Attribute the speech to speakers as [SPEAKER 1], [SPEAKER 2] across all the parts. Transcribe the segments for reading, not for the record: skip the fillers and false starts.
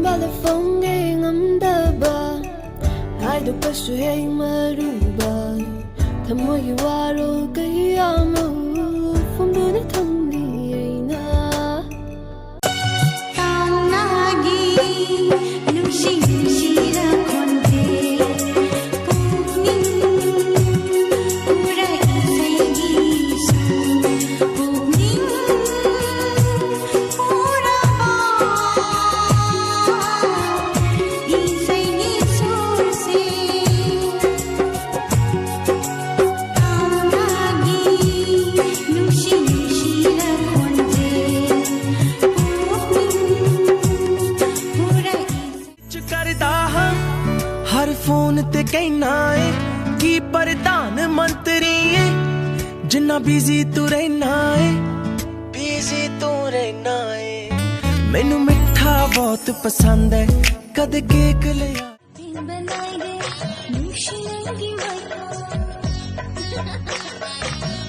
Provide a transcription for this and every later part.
[SPEAKER 1] balafong ngамdaba Haido pasu hey maruba Thamoy waro kayamo Fumdu na thamli aina
[SPEAKER 2] Tanagi Nushi nushira konde Pugning Pura isegi su Pugning Pura ba Isegi su se Tanagi Nushi nushira konde
[SPEAKER 3] करदा हां हर phone ते कहना है कि प्रधान मंत्री है जिन्ना busy तू रहना है बिजी तू रहना है मैनू मिठा बहुत पसंद है कद केक लिया
[SPEAKER 2] दिन बनाएंगे नुशीलेंगी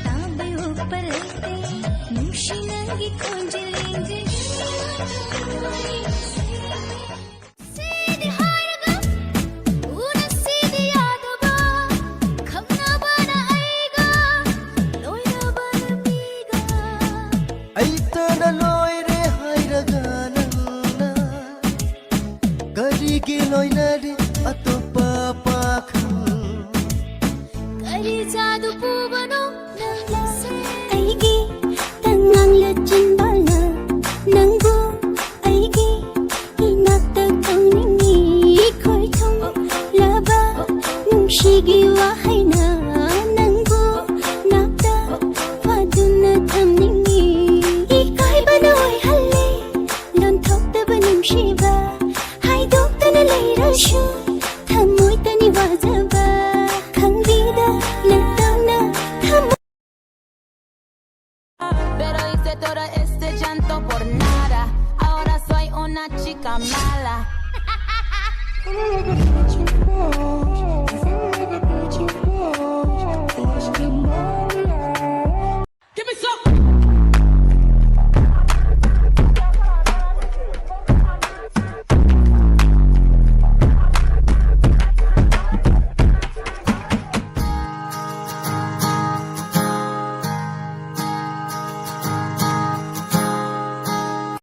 [SPEAKER 2] तांबे ऊपर लेते नुशीलेंगी खोज लेंगे
[SPEAKER 3] ऐतना लोइरे हाइरगा नन्ना करिगे लोइना रे अतोपा पाखन
[SPEAKER 2] करी जादू पूवनो अइगी तंगांग लचिन बाला नंगो अइगी इनाक्ता तौनिंगी खोई थों लाबा नुंशिगी वाहाइना नंगो नाक्ता फादुना थमनिंगी इकाइबा नोय हल्ले लोंथोक्तबा नुंशिबा हाइदोक्तना लैरसु थमोय तनि वाजबा खंगबिदा नतौना थमोय
[SPEAKER 4] Pero hice todo este llanto por nada. Ahora soy una chica mala.